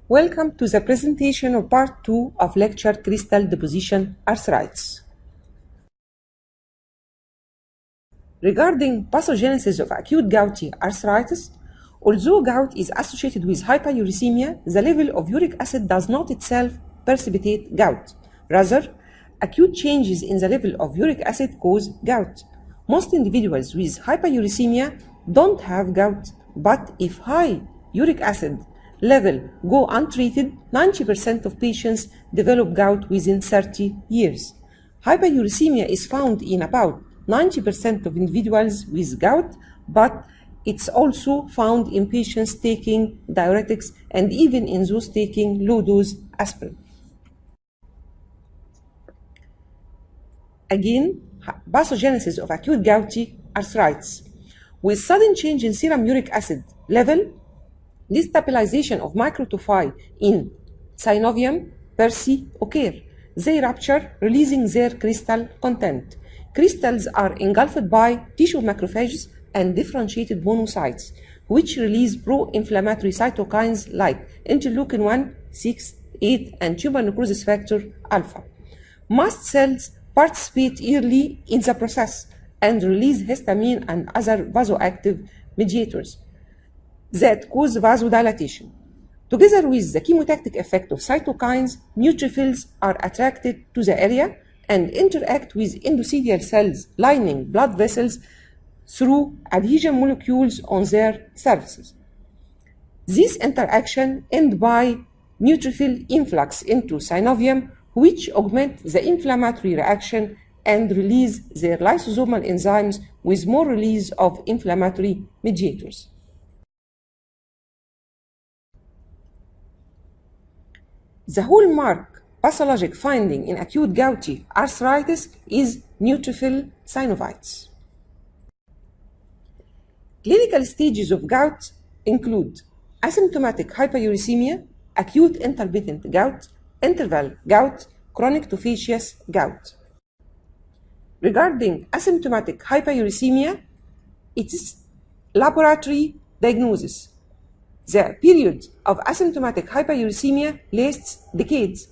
Welcome to the presentation of part 2 of lecture Crystal Deposition Arthritis. Regarding pathogenesis of acute gouty arthritis, although gout is associated with hyperuricemia, the level of uric acid does not itself precipitate gout. Rather, acute changes in the level of uric acid cause gout. Most individuals with hyperuricemia don't have gout, but if high uric acid level go untreated, 90% of patients develop gout within 30 years. Hyperuricemia is found in about 90% of individuals with gout, but it's also found in patients taking diuretics and even in those taking low-dose aspirin. Again, pathogenesis of acute gouty arthritis. With sudden change in serum uric acid level, destabilization of microtophi in synovium per se occur. They rupture, releasing their crystal content. Crystals are engulfed by tissue macrophages and differentiated monocytes, which release pro-inflammatory cytokines like interleukin 1, 6, 8, and tumor necrosis factor alpha. Mast cells participate early in the process and release histamine and other vasoactive mediators that cause vasodilation. Together with the chemotactic effect of cytokines, neutrophils are attracted to the area and interact with endothelial cells lining blood vessels through adhesion molecules on their surfaces. This interaction ends by neutrophil influx into synovium, which augment the inflammatory reaction and release their lysosomal enzymes with more release of inflammatory mediators. The hallmark pathologic finding in acute gouty arthritis is neutrophil synovitis. Clinical stages of gout include asymptomatic hyperuricemia, acute intermittent gout, interval gout, chronic tophaceous gout. Regarding asymptomatic hyperuricemia, it is laboratory diagnosis. The period of asymptomatic hyperuricemia lasts decades.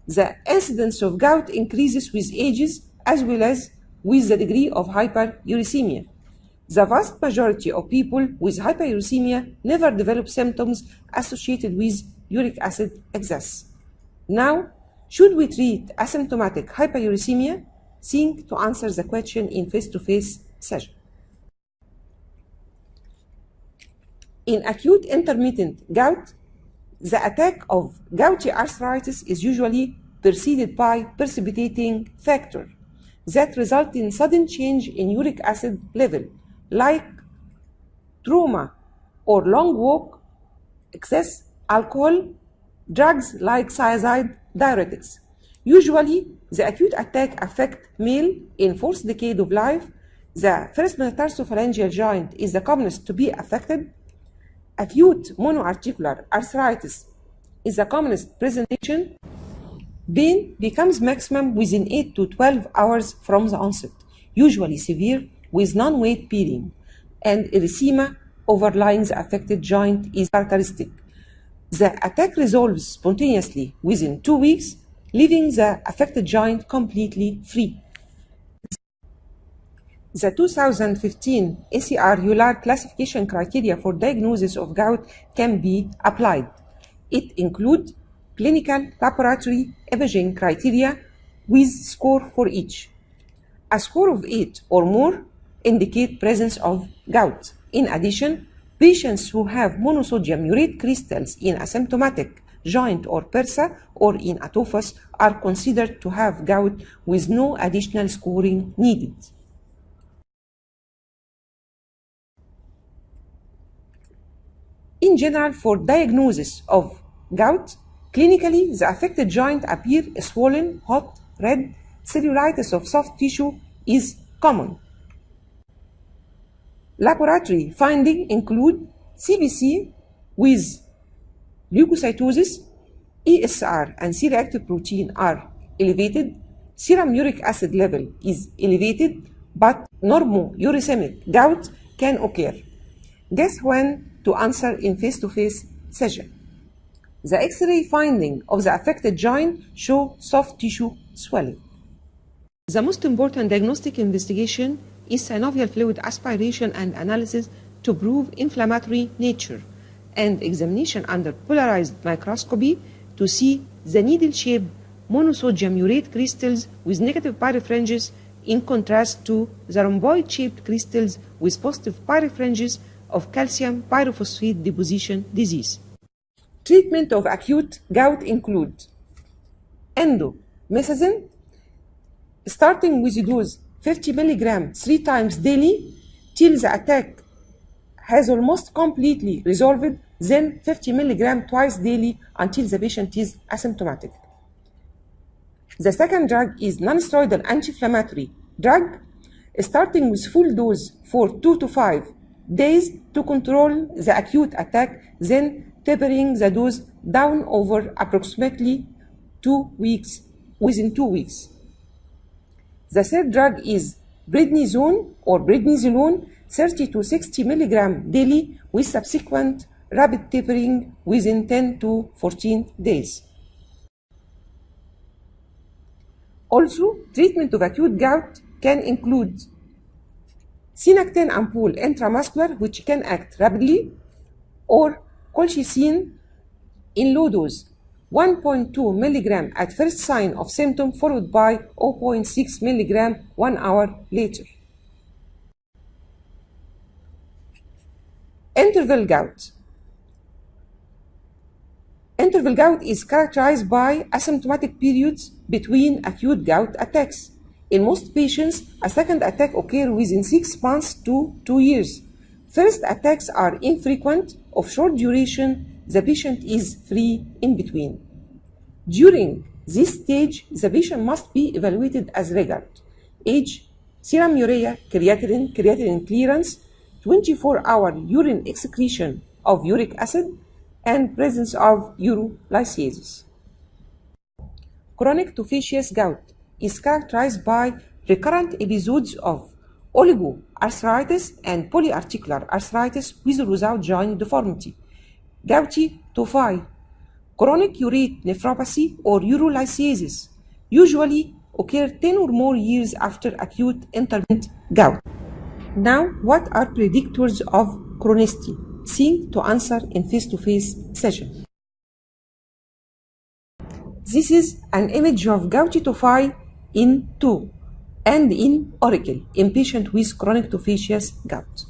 The incidence of gout increases with ages as well as with the degree of hyperuricemia. The vast majority of people with hyperuricemia never develop symptoms associated with uric acid excess. Now, should we treat asymptomatic hyperuricemia? Think to answer the question in face-to-face session. In acute intermittent gout, the attack of gouty arthritis is usually preceded by precipitating factor that result in sudden change in uric acid level, like trauma or long walk, excess alcohol, drugs like thiazide, diuretics. Usually, the acute attack affects male in fourth decade of life. The first metatarsophalangeal joint is the commonest to be affected. Acute monoarticular arthritis is the commonest presentation. Pain becomes maximum within 8 to 12 hours from the onset, usually severe with non-weight bearing, and erythema overlying the affected joint is characteristic. The attack resolves spontaneously within 2 weeks, leaving the affected joint completely free. The 2015 ACR-ULAR classification criteria for diagnosis of gout can be applied. It includes clinical laboratory imaging criteria with score for each. A score of 8 or more indicate presence of gout. In addition, patients who have monosodium urate crystals in asymptomatic joint or persa or in a tophus are considered to have gout with no additional scoring needed. In general, for diagnosis of gout, clinically the affected joint appear swollen, hot, red. Cellulitis of soft tissue is common. Laboratory findings include CBC with leukocytosis, ESR and C-reactive protein are elevated, serum uric acid level is elevated, but normouricemic gout can occur. Guess when to answer in face-to-face session. The X-ray finding of the affected joint show soft tissue swelling. The most important diagnostic investigation is synovial fluid aspiration and analysis to prove inflammatory nature, and examination under polarized microscopy to see the needle-shaped monosodium urate crystals with negative pyrefringes in contrast to the rhomboid-shaped crystals with positive pyrefringes of calcium pyrophosphate deposition disease. Treatment of acute gout include endomethacin, starting with a dose 50 mg 3 times daily till the attack has almost completely resolved, then 50 mg twice daily until the patient is asymptomatic. The second drug is non-steroidal anti-inflammatory drug, starting with full dose for 2 to 5 days to control the acute attack, then tapering the dose down over approximately 2 weeks, within 2 weeks. The third drug is prednisone or prednisolone, 30 to 60 mg daily with subsequent rapid tapering within 10 to 14 days. Also, treatment of acute gout can include Synactin ampoule intramuscular, which can act rapidly, or colchicine in low dose, 1.2 mg at first sign of symptom, followed by 0.6 mg 1 hour later. Interval gout. Interval gout is characterized by asymptomatic periods between acute gout attacks. In most patients, a second attack occurs within 6 months to 2 years. First attacks are infrequent, of short duration. The patient is free in between. During this stage, the patient must be evaluated as regards age, serum urea, creatinine clearance, 24-hour urine excretion of uric acid, and presence of urolysasis. Chronic tophaceous gout is characterized by recurrent episodes of oligoarthritis and polyarticular arthritis with or without joint deformity, gouty tophi, chronic urate nephropathy, or urolysasis, usually occur 10 or more years after acute intermittent gout. Now, what are predictors of chronicity? Think to answer in face-to-face session. This is an image of gouty tophi in 2 and in auricle in patient with chronic tophaceous gout.